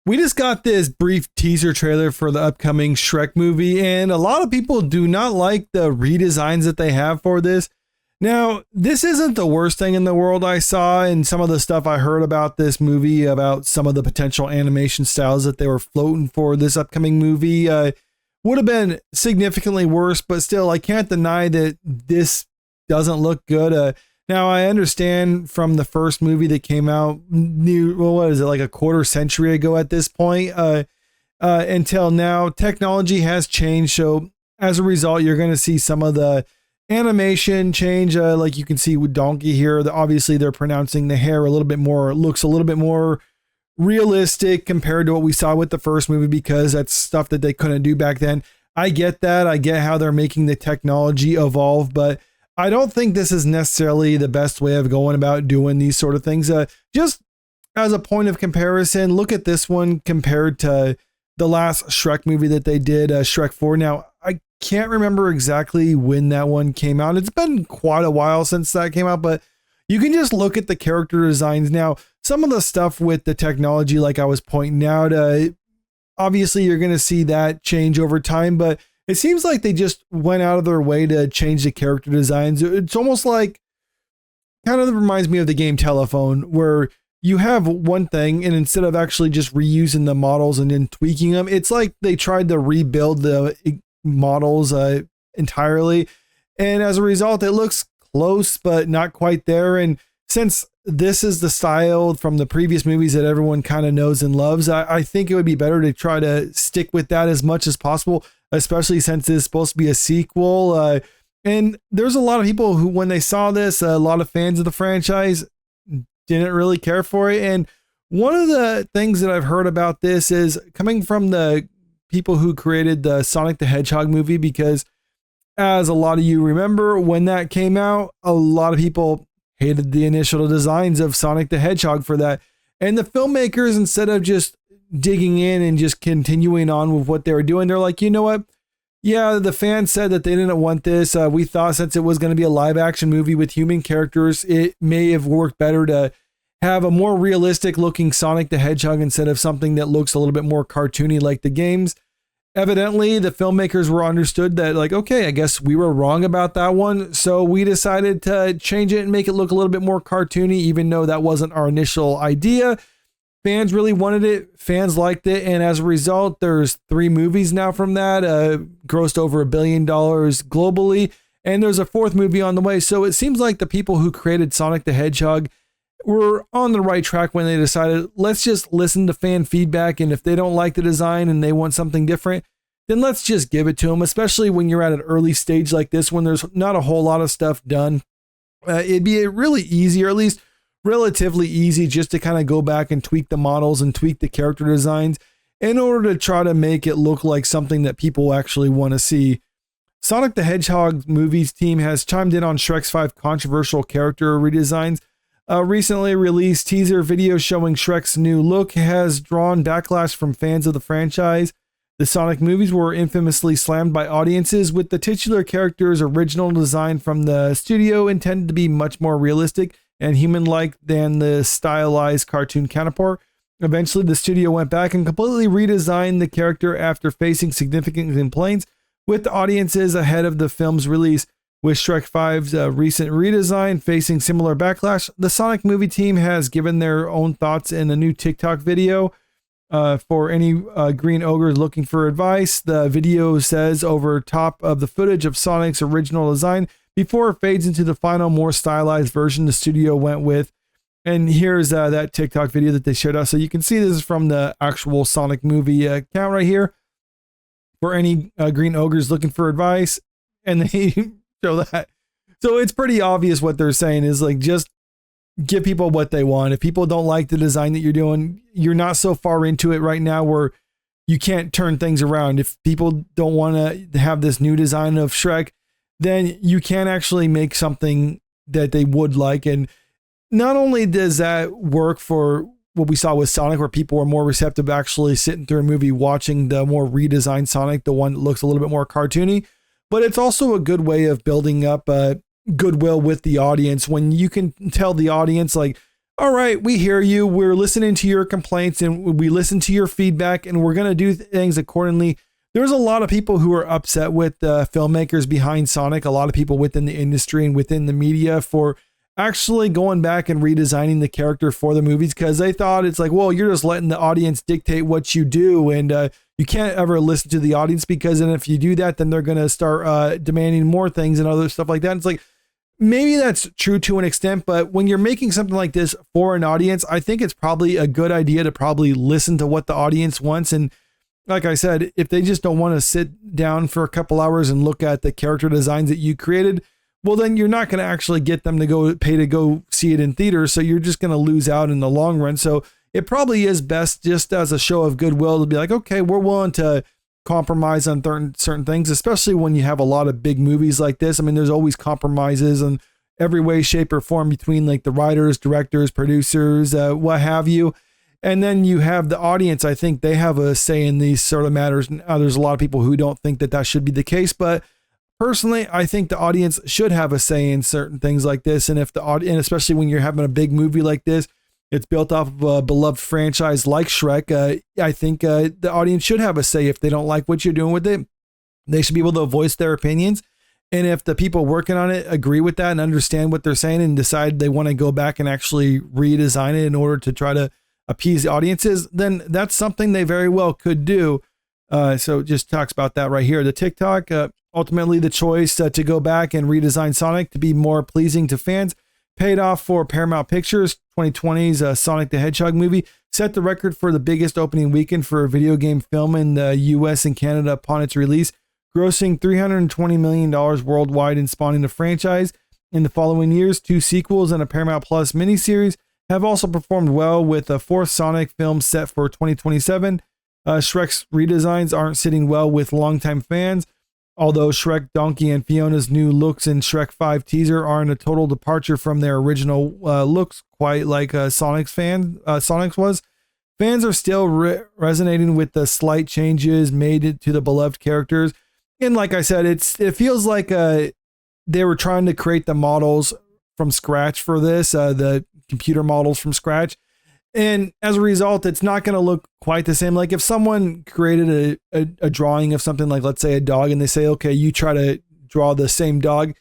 We just got this brief teaser trailer for the upcoming Shrek movie, and a lot of people do not like the redesigns that they have for this. Now, this isn't the worst thing in the world I saw, and some of the stuff I heard about this movie, about some of the potential animation styles that they were floating for this upcoming movie, would have been significantly worse, but still, I can't deny that this doesn't look good. Now, I understand from the first movie that came out, what is it, like a quarter century ago at this point, until now, technology has changed. So as a result, you're going to see some of the animation change. Like you can see with Donkey here, obviously they're pronouncing the hair a little bit more, looks a little bit more realistic compared to what we saw with the first movie, because that's stuff that they couldn't do back then. I get that. I get how they're making the technology evolve, but I don't think this is necessarily the best way of going about doing these sort of things. Just as a point of comparison, look at this one compared to the last Shrek movie that they did, Shrek 4. Now, I can't remember exactly when that one came out. It's been quite a while since that came out, but you can just look at the character designs. Now, some of the stuff with the technology, like I was pointing out, obviously you're going to see that change over time, but it seems like they just went out of their way to change the character designs. It's almost like, kind of reminds me of the game Telephone, where you have one thing, and instead of actually just reusing the models and then tweaking them, it's like they tried to rebuild the models entirely. And as a result, it looks close, but not quite there. And since this is the style from the previous movies that everyone kind of knows and loves, I think it would be better to try to stick with that as much as possible, especially since it's supposed to be a sequel. And there's a lot of people who, when they saw this, a lot of fans of the franchise didn't really care for it. And one of the things that I've heard about this is coming from the people who created the Sonic the Hedgehog movie, because as a lot of you remember, when that came out, a lot of people hated the initial designs of Sonic the Hedgehog for that. And the filmmakers, instead of just digging in and just continuing on with what they were doing, they're like, you know what? Yeah, the fans said that they didn't want this. We thought since it was going to be a live action movie with human characters, it may have worked better to have a more realistic looking Sonic the Hedgehog instead of something that looks a little bit more cartoony like the games. Evidently, the filmmakers were understood that, like, okay, I guess we were wrong about that one. So we decided to change it and make it look a little bit more cartoony, even though that wasn't our initial idea. Fans really wanted it. Fans liked it. And as a result, there's 3 movies now from that, grossed over $1 billion globally. And there's a 4th movie on the way. So it seems like the people who created Sonic the Hedgehog were on the right track when they decided, let's just listen to fan feedback. And if they don't like the design and they want something different, then let's just give it to them, especially when you're at an early stage like this, when there's not a whole lot of stuff done. It'd be really easy, or at least relatively easy, just to kind of go back and tweak the models and tweak the character designs in order to try to make it look like something that people actually want to see. Sonic the Hedgehog movies team has chimed in on Shrek's 5 controversial character redesigns. Recently released teaser video showing Shrek's new look has drawn backlash from fans of the franchise. The Sonic movies were infamously slammed by audiences, with the titular character's original design from the studio intended to be much more realistic and human-like than the stylized cartoon counterpart. Eventually, the studio went back and completely redesigned the character after facing significant complaints with the audiences ahead of the film's release. With Shrek 5's recent redesign facing similar backlash, the Sonic movie team has given their own thoughts in a new TikTok video. For any green ogres looking for advice, the video says over top of the footage of Sonic's original design before it fades into the final, more stylized version the studio went with. And here's that TikTok video that they shared us. So you can see this is from the actual Sonic movie account right here. For any green ogres looking for advice, and they show that. So it's pretty obvious what they're saying is, like, just give people what they want. If people don't like the design that you're doing, you're not so far into it right now where you can't turn things around. If people don't want to have this new design of Shrek, then you can actually make something that they would like. And not only does that work for what we saw with Sonic, where people were more receptive to actually sitting through a movie watching the more redesigned Sonic, the one that looks a little bit more cartoony, but it's also a good way of building up goodwill with the audience when you can tell the audience, like, All right, we hear you. We're listening to your complaints and we listen to your feedback, and we're going to do things accordingly. There's a lot of people who are upset with the filmmakers behind Sonic, a lot of people within the industry and within the media for actually going back and redesigning the character for the movies, because they thought it's like, well, you're just letting the audience dictate what you do, and you can't ever listen to the audience, because then if you do that, then they're going to start demanding more things and other stuff like that. And it's like, maybe that's true to an extent, but when you're making something like this for an audience, I think it's probably a good idea to probably listen to what the audience wants. And like I said, if they just don't want to sit down for a couple hours and look at the character designs that you created, well, then you're not going to actually get them to go pay to go see it in theaters. So you're just going to lose out in the long run. So it probably is best, just as a show of goodwill, to be like, okay, we're willing to compromise on certain things, especially when you have a lot of big movies like this. I mean, there's always compromises in every way, shape, or form between like the writers, directors, producers, what have you. And then you have the audience. I think they have a say in these sort of matters. Now, there's a lot of people who don't think that that should be the case, but personally, I think the audience should have a say in certain things like this. And if the audience, and especially when you're having a big movie like this, it's built off of a beloved franchise like Shrek. I think the audience should have a say. If they don't like what you're doing with it, they should be able to voice their opinions. And if the people working on it agree with that and understand what they're saying and decide they want to go back and actually redesign it in order to try to appease the audiences, then that's something they very well could do. So it just talks about that right here. The TikTok, ultimately the choice to go back and redesign Sonic to be more pleasing to fans paid off for Paramount Pictures. 2020's Sonic the Hedgehog movie set the record for the biggest opening weekend for a video game film in the US and Canada upon its release, grossing $320 million worldwide and spawning a franchise. In the following years, 2 sequels and a Paramount Plus miniseries have also performed well, with a 4th Sonic film set for 2027. Shrek's redesigns aren't sitting well with longtime fans, although Shrek, Donkey, and Fiona's new looks in Shrek 5 teaser aren't a total departure from their original looks, quite like Sonic's was. Fans are still resonating with the slight changes made to the beloved characters. And like I said, it feels like they were trying to create the models from scratch for this, the computer models from scratch. And as a result, it's not going to look quite the same. Like if someone created a drawing of something like, let's say, a dog, and they say, okay, you try to draw the same dog,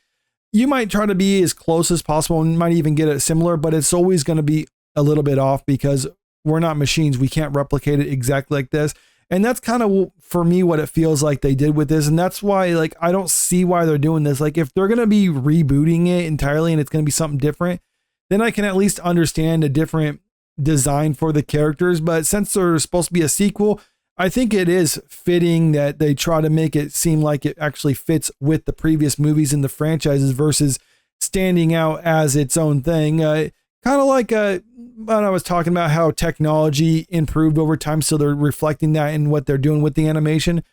you might try to be as close as possible and might even get it similar, but it's always going to be a little bit off because we're not machines. We can't replicate it exactly like this. And that's kind of, for me, what it feels like they did with this. And that's why, like, I don't see why they're doing this. Like, if they're going to be rebooting it entirely and it's going to be something different, then I can at least understand a different design for the characters. But since they're supposed to be a sequel, I think it is fitting that they try to make it seem like it actually fits with the previous movies in the franchises versus standing out as its own thing. Kind of like when I was talking about how technology improved over time, so they're reflecting that in what they're doing with the animation.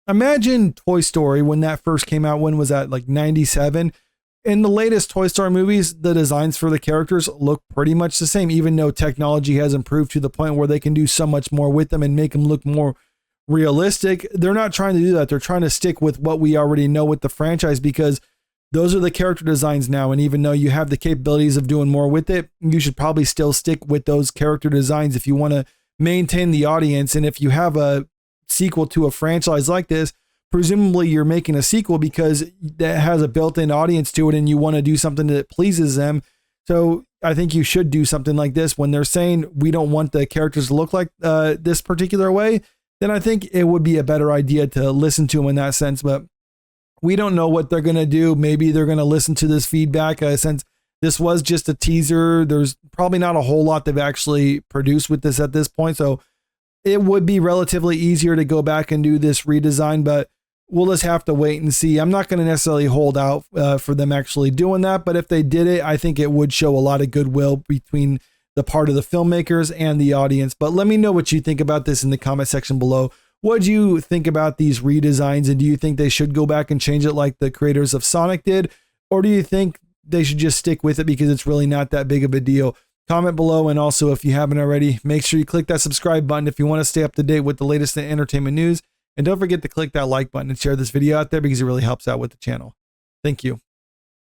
Imagine Toy Story when that first came out. When was that? Like 97. In the latest Toy Story movies, the designs for the characters look pretty much the same, even though technology has improved to the point where they can do so much more with them and make them look more realistic. They're not trying to do that. They're trying to stick with what we already know with the franchise, because those are the character designs now. And even though you have the capabilities of doing more with it, you should probably still stick with those character designs if you want to maintain the audience. And if you have a sequel to a franchise like this, presumably you're making a sequel because that has a built-in audience to it and you want to do something that pleases them. So I think you should do something like this. When they're saying we don't want the characters to look like this particular way, then I think it would be a better idea to listen to them in that sense. But we don't know what they're going to do. Maybe they're going to listen to this feedback since this was just a teaser. There's probably not a whole lot they've actually produced with this at this point. So it would be relatively easier to go back and do this redesign, but we'll just have to wait and see. I'm not going to necessarily hold out for them actually doing that, but if they did it, I think it would show a lot of goodwill between the part of the filmmakers and the audience. But let me know what you think about this in the comment section below. What do you think about these redesigns, and do you think they should go back and change it like the creators of Sonic did? Or do you think they should just stick with it because it's really not that big of a deal? Comment below, and also if you haven't already, make sure you click that subscribe button if you want to stay up to date with the latest in entertainment news. And don't forget to click that like button and share this video out there because it really helps out with the channel. Thank you.